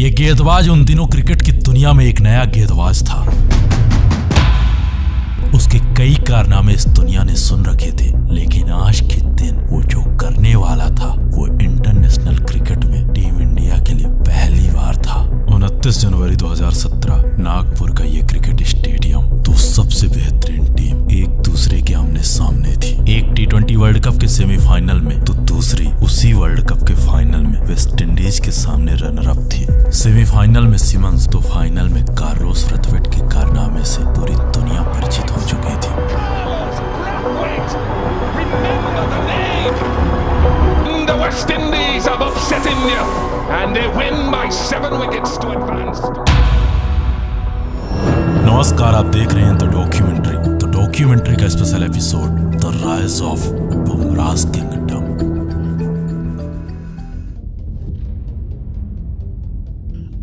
ये गेंदबाज उन दिनों क्रिकेट की दुनिया में एक नया गेंदबाज था। उसके कई कारनामे इस दुनिया ने सुन रखे थे, लेकिन आज के दिन वो जो करने वाला था वो इंटरनेशनल क्रिकेट में टीम इंडिया के लिए पहली बार था। 29 जनवरी 2017 नागपुर का ये क्रिकेट स्टेडियम, दो सबसे बेहतरीन टीम एक दूसरे के आमने सामने थी। एक T20 वर्ल्ड कप के सेमीफाइनल में तो दूसरी उसी वर्ल्ड कप के फाइनल में वेस्ट इंडीज के सामने रनर अप थी। सेमीफाइनल में सिमंस तो फाइनल में कार्लोस ब्रैथवेट के कारनामे से पूरी दुनिया परिचित हो चुकी थी। The West Indies have upset India and they win by 7 wickets to advance. नमस्कार, आप देख रहे हैं द डॉक्यूमेंट्री का special episode the rise of Bumrah's kingdom.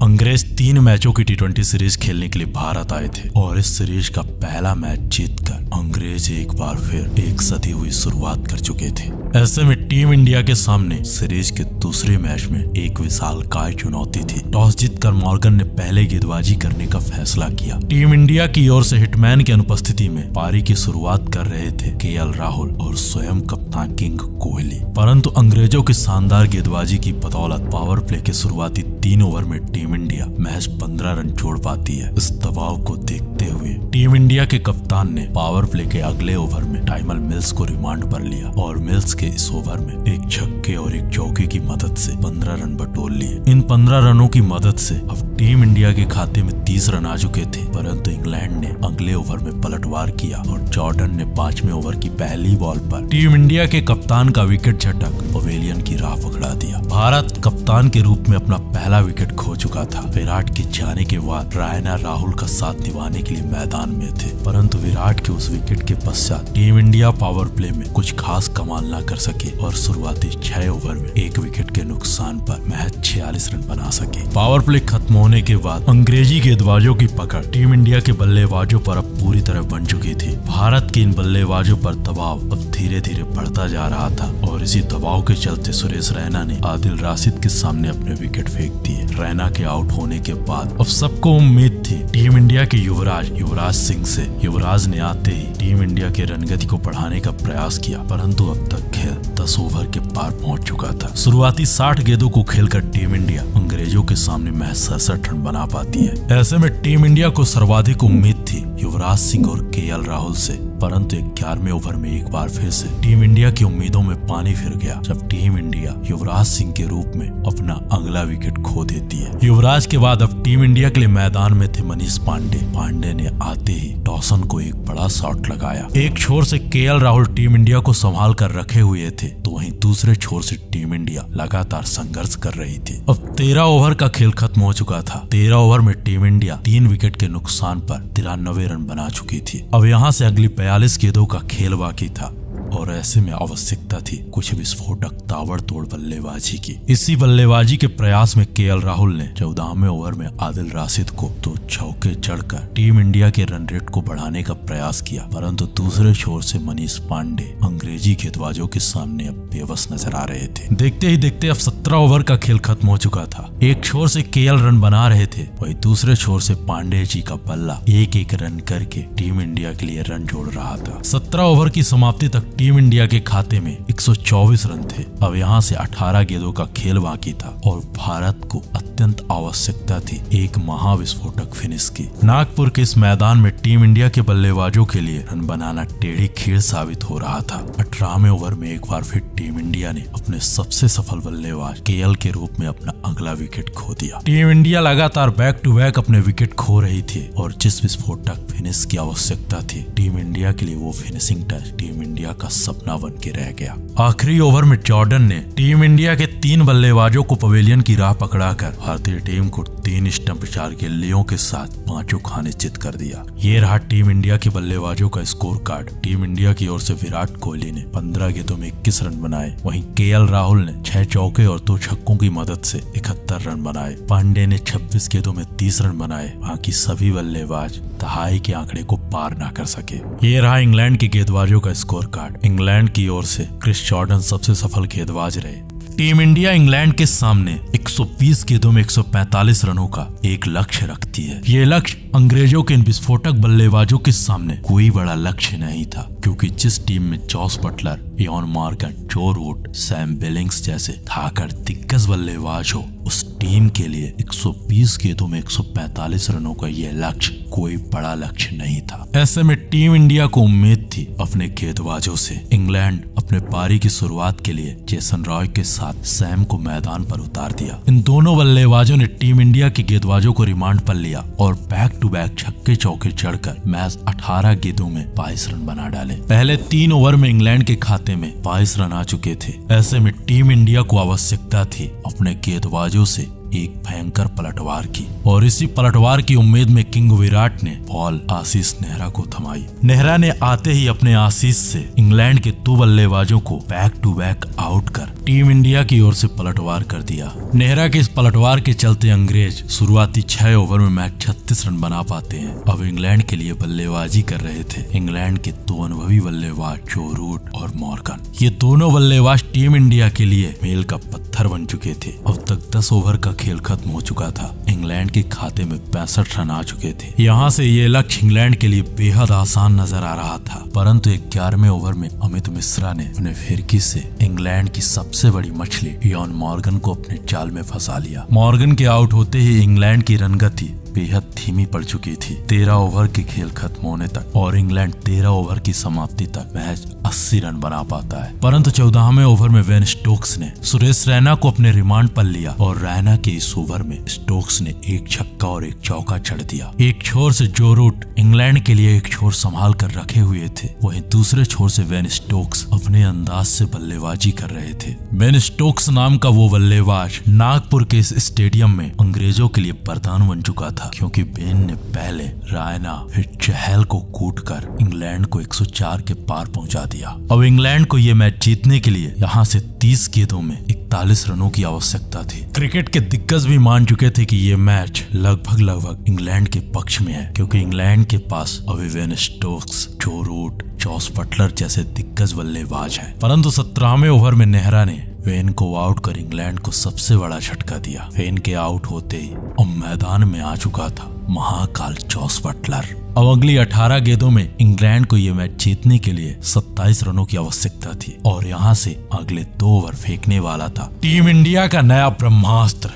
अंग्रेज 3 मैचों की T20 सीरीज खेलने के लिए भारत आए थे और इस सीरीज का पहला मैच जीतकर अंग्रेज एक बार फिर एक सदी हुई शुरुआत कर चुके थे। ऐसे में टीम इंडिया के सामने सीरीज के दूसरे मैच में एक विशालकाय चुनौती थी। टॉस जीतकर मॉर्गन ने पहले गेंदबाजी करने का फैसला किया। टीम इंडिया की ओर से हिटमैन की अनुपस्थिति में पारी की शुरुआत कर रहे थे KL राहुल और स्वयं कप्तान किंग कोहली, परंतु अंग्रेजों की शानदार गेंदबाजी की बदौलत पावर प्ले के शुरुआती 3 ओवर में टीम इंडिया महज 15 रन जोड़ पाती है। इस दबाव को देखते हुए टीम इंडिया के कप्तान ने पावर प्ले के अगले ओवर में टाइमल मिल्स को रिमांड पर लिया और मिल्स के इस ओवर में एक छक्के और एक चौके की मदद से 15 रन बटोर लिए। इन 15 रनों की मदद से अब टीम इंडिया के खाते में 30 रन आ चुके थे, परंतु इंग्लैंड ने अगले ओवर में पलटवार किया और जॉर्डन ने 5वें ओवर की पहली बॉल पर टीम इंडिया के कप्तान का विकेट झटक पवेलियन की राह पकड़ा दिया। भारत कप्तान के रूप में अपना पहला विकेट खो चुका था। विराट के जाने के बाद रायना राहुल का साथ निभाने के लिए मैदान में थे, परंतु विराट के उस विकेट के पश्चात टीम इंडिया पावर प्ले में कुछ खास कमाल न कर सके और शुरुआती 6 ओवर में एक विकेट के नुकसान पर महज 46 रन बना सके। पावर प्ले खत्म होने के बाद अंग्रेजी गेंदबाजों की पकड़ टीम इंडिया के बल्लेबाजों पर अब पूरी तरह बन चुकी थी। भारत के इन बल्लेबाजों पर दबाव अब धीरे धीरे बढ़ता जा रहा था और इसी दबाव के चलते सुरेश रैना ने आदिल राशिद के सामने अपने विकेट फेंक दिए। रैना के आउट होने के बाद अब सबको उम्मीद थी टीम इंडिया के युवराज सिंह से। युवराज ने आते ही टीम इंडिया के रनगति को बढ़ाने का प्रयास किया, परंतु अब तक खेल 10 ओवर के पार पहुंच चुका था। शुरुआती 60 गेंदों को खेलकर टीम इंडिया अंग्रेजों के सामने महज 67 रन बना पाती है। ऐसे में टीम इंडिया को सर्वाधिक उम्मीद थी युवराज सिंह और KL राहुल से, परंतु 11वें ओवर में एक बार फिर से टीम इंडिया की उम्मीदों में पानी फिर गया जब टीम इंडिया युवराज सिंह के रूप में अपना अगला विकेट खो देती है। युवराज के बाद अब टीम इंडिया के लिए मैदान में थे मनीष पांडे ने आते ही डॉसन को एक बड़ा शॉट लगाया। एक छोर से KL राहुल टीम इंडिया को संभाल कर रखे हुए थे, तो वहीं दूसरे छोर से टीम इंडिया लगातार संघर्ष कर रही थी। अब 13 ओवर का खेल खत्म हो चुका था। 13 ओवर में टीम इंडिया 3 विकेट के नुकसान पर 93 रन बना चुकी थी। अब यहाँ से अगली 42 गेंदों का खेल बाकी था और ऐसे में आवश्यकता थी कुछ विस्फोटक ताबड़तोड़ बल्लेबाजी की। इसी बल्लेबाजी के प्रयास में KL राहुल ने 14वें ओवर में आदिल राशिद को 2 चौके जड़कर टीम इंडिया के रन रेट को बढ़ाने का प्रयास किया, परंतु दूसरे छोर से मनीष पांडे अंग्रेजी गेंदबाजों के सामने अब बेबस नजर आ रहे थे। देखते ही देखते अब 17 ओवर का खेल खत्म हो चुका था। एक छोर से KL रन बना रहे थे, वही दूसरे छोर से पांडे जी का बल्ला एक रन करके टीम इंडिया के लिए रन जोड़ रहा था। 17 ओवर की समाप्ति तक टीम इंडिया के खाते में 124 रन थे। अब यहाँ से 18 गेंदों का खेल बाकी था और भारत को अत्यंत आवश्यकता थी एक महाविस्फोटक फिनिश की। नागपुर के इस मैदान में टीम इंडिया के बल्लेबाजों के लिए रन बनाना टेढ़ी खीर साबित हो रहा था। 18वें ओवर में एक बार फिर टीम इंडिया ने अपने सबसे सफल बल्लेबाज KL के रूप में अपना अगला विकेट खो दिया। टीम इंडिया लगातार बैक टू बैक अपने विकेट खो रही थी और जिस विस्फोटक फिनिश की आवश्यकता थी टीम इंडिया के लिए वो फिनिशिंग टच टीम इंडिया का सपना बन के रह गया। आखिरी ओवर में जॉर्डन ने टीम इंडिया के 3 बल्लेबाजों को पवेलियन की राह पकड़ाकर भारतीय टीम को 3 स्टंप 4 गेंदों के साथ 5 खाने चित कर दिया। ये रहा टीम इंडिया के बल्लेबाजों का स्कोर कार्ड। टीम इंडिया की ओर से विराट कोहली ने 15 गेंदों में 21 रन बनाए, वहीं KL राहुल ने 6 चौके और 2 छक्कों की मदद से 71 रन बनाए। पांडे ने 26 गेंदों में 30 रन बनाए। बाकी सभी बल्लेबाज दहाई के आंकड़े को पार ना कर सके। ये रहा इंग्लैंड के गेंदबाजों का स्कोर कार्ड। इंग्लैंड की ओर से क्रिस जॉर्डन सबसे सफल गेंदबाज रहे। टीम इंडिया इंग्लैंड के सामने 120 गेंदों में 145 रनों का एक लक्ष्य रखती है। ये लक्ष्य अंग्रेजों के इन विस्फोटक बल्लेबाजों के सामने कोई बड़ा लक्ष्य नहीं था, क्योंकि जिस टीम में जॉस बटलर, इयान मॉर्गन, जो रूट, सैम बिलिंग्स जैसे थाकर दिग्गज बल्लेबाज हो, उस टीम के लिए 120 गेंदों में 145 रनों का यह लक्ष्य कोई बड़ा लक्ष्य नहीं था। ऐसे में टीम इंडिया को उम्मीद थी अपने गेंदबाजों से। इंग्लैंड अपने पारी की शुरुआत के लिए जेसन रॉय के साथ सैम को मैदान पर उतार दिया। इन दोनों बल्लेबाजों ने टीम इंडिया के गेंदबाजों को रिमांड पर लिया और बैक टू बैक छक्के चौके चढ़कर मैच 18 गेंदों में 22 रन बना डाले। पहले 3 ओवर में इंग्लैंड के खाते में 22 रन आ चुके थे। ऐसे में टीम इंडिया को आवश्यकता थी अपने गेंदबाजों से एक भयंकर पलटवार की, और इसी पलटवार की उम्मीद में किंग विराट ने बॉल आशीष नेहरा को थमाई। नेहरा ने आते ही अपने आशीष से इंग्लैंड के 2 बल्लेबाजों को बैक टू बैक आउट कर टीम इंडिया की ओर से पलटवार कर दिया। नेहरा के इस पलटवार के चलते अंग्रेज शुरुआती 6 ओवर में मैच 36 रन बना पाते हैं। अब इंग्लैंड के लिए बल्लेबाजी कर रहे थे इंग्लैंड के 2 अनुभवी बल्लेबाज जो रूट और मॉर्गन। ये दोनों बल्लेबाज टीम इंडिया के लिए मील का पत्थर बन चुके थे। अब तक 10 ओवर का खेल खत्म हो चुका था। इंग्लैंड के खाते में 65 रन आ चुके थे। यहाँ से ये लक्ष्य इंग्लैंड के लिए बेहद आसान नजर आ रहा था, परंतु 11वें ओवर में अमित मिश्रा ने अपने फिरकी से इंग्लैंड की सबसे बड़ी मछली इयान मॉर्गन को अपने जाल में फंसा लिया। मॉर्गन के आउट होते ही इंग्लैंड की रनगति बेहद धीमी पड़ चुकी थी। 13 ओवर के खेल खत्म होने तक और इंग्लैंड 13 ओवर की समाप्ति तक मैच 80 रन बना पाता है, परंतु 14वें ओवर में वेन स्टोक्स ने सुरेश रैना को अपने रिमांड पर लिया और रैना के इस ओवर में स्टोक्स ने एक छक्का और एक चौका चढ़ दिया। एक छोर से जो रूट इंग्लैंड के लिए एक छोर संभाल कर रखे हुए थे, वहीं दूसरे छोर से वेन स्टोक्स अपने अंदाज से बल्लेबाजी कर रहे थे। वेन स्टोक्स नाम का वो बल्लेबाज नागपुर के इस स्टेडियम में अंग्रेजों के लिए वरदान बन चुका था, क्योंकि बेन ने पहले रायना फिर चहल को कूटकर इंग्लैंड को 104 के पार पहुंचा दिया। अब इंग्लैंड को यह मैच जीतने के लिए यहाँ से 30 गेंदों में 41 रनों की आवश्यकता थी। क्रिकेट के दिग्गज भी मान चुके थे कि ये मैच लगभग इंग्लैंड के पक्ष में है, क्योंकि इंग्लैंड के पास अभी वेन स्टोक्स, जो रूट, जॉस बटलर जैसे दिग्गज बल्लेबाज हैं। परंतु 17वें ओवर में नेहरा ने वेन को आउट कर इंग्लैंड को सबसे बड़ा झटका दिया। वेन के आउट होते ही अब मैदान में आ चुका था महाकाल जॉस बटलर। अब अगली 18 गेंदों में इंग्लैंड को यह मैच जीतने के लिए 27 रनों की आवश्यकता थी और यहाँ से अगले 2 ओवर फेंकने वाला था टीम इंडिया का नया ब्रह्मास्त्र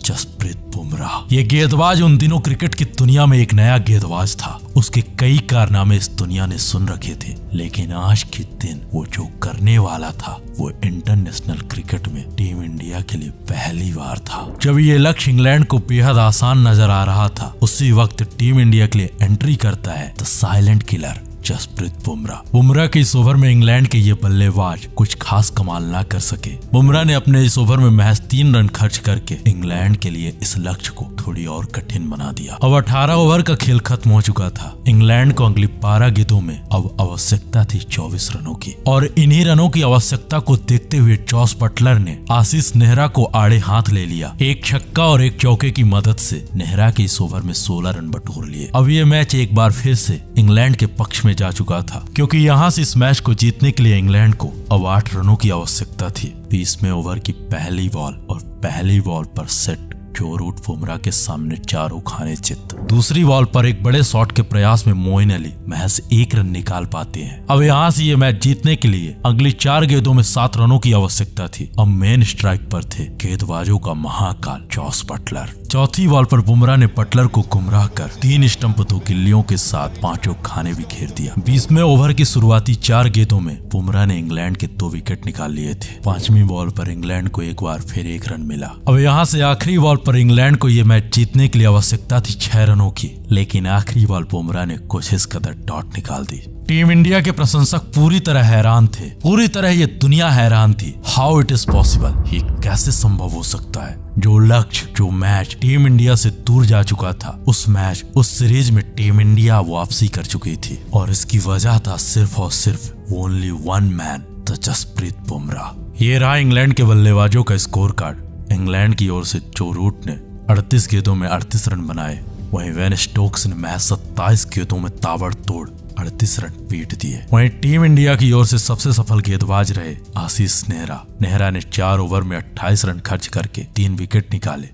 जसप्रीत बुमराह। ये गेंदबाज उन दिनों क्रिकेट की दुनिया में एक नया गेंदबाज था। उसके कई कारनामे इस दुनिया ने सुन रखे थे, लेकिन आज के दिन वो जो करने वाला था वो इंटरनेशनल क्रिकेट में टीम इंडिया के लिए पहली बार था। जब ये लक्ष्य इंग्लैंड को बेहद आसान नजर आ रहा था, उसी वक्त टीम इंडिया के लिए एंट्री करता है the silent killer Jasprit Bumrah. Bumrah के इस ओवर में इंग्लैंड के ये बल्लेबाज कुछ खास कमाल ना कर सके। बुमराह ने अपने इस ओवर में महज 3 रन खर्च करके इंग्लैंड के लिए इस लक्ष्य को थोड़ी और कठिन बना दिया। अब 18 ओवर का खेल खत्म हो चुका था। इंग्लैंड को अगली 12 गेंदों में अब आवश्यकता थी 24 रनों की, और इन्हीं रनों की आवश्यकता को देखते हुए जॉस बटलर ने आशीष नेहरा को आड़े हाथ ले लिया। एक छक्का और एक चौके की मदद से नेहरा के इस ओवर में 16 रन बटोर लिए। अब ये मैच एक बार फिर से इंग्लैंड के पक्ष में जा चुका था, क्योंकि यहाँ से इस मैच को जीतने के लिए इंग्लैंड को अब 8 रनों की आवश्यकता थी। 20वें ओवर की पहली बॉल और पहली बॉल पर सेट जो रूट बुमराह के सामने चारों खाने चित। दूसरी बॉल पर एक बड़े शॉट के प्रयास में मोइन अली महज 1 रन निकाल पाते हैं। अब यहाँ से ये मैच जीतने के लिए अगली 4 गेंदों में 7 रनों की आवश्यकता थी। अब मेन स्ट्राइक पर थे गेंदबाजों का महाकाल जॉस बटलर। चौथी बॉल पर बुमराह ने बटलर को गुमराह कर 3 स्टंप 2 गिल्लियों के साथ 5 खाने भी घेर दिया। 20वें ओवर की शुरुआती 4 गेंदों में बुमराह ने इंग्लैंड के 2 विकेट निकाल लिए थे। 5वीं बॉल पर इंग्लैंड को एक बार फिर 1 रन मिला। अब यहाँ से आखिरी बॉल पर इंग्लैंड को यह मैच जीतने के लिए आवश्यकता थी 6 रनों की, लेकिन आखिरी बॉल बुमराह ने कुछ इस कदर डॉट निकाल दी। टीम इंडिया के प्रशंसक पूरी तरह हैरान थे, पूरी तरह ये दुनिया हैरान थी। हाउ इट इज पॉसिबल, ये कैसे संभव हो सकता है? जो लक्ष्य, जो मैच टीम इंडिया से दूर जा चुका था, उस मैच, उस सीरीज में टीम इंडिया वापसी कर चुकी थी, और इसकी वजह था सिर्फ और सिर्फ only one man, the Jasprit Bumrah. ये रहा इंग्लैंड के बल्लेबाजों का स्कोर कार्ड। इंग्लैंड की ओर से जो रूट ने 38 गेंदों में 38 रन बनाए, वहीं वेन स्टोक्स ने महज 27 गेंदों में ताबड़तोड़ 38 रन पीट दिए। वहीं टीम इंडिया की ओर से सबसे सफल गेंदबाज रहे आशीष नेहरा। नेहरा ने 4 ओवर में 28 रन खर्च करके 3 विकेट निकाले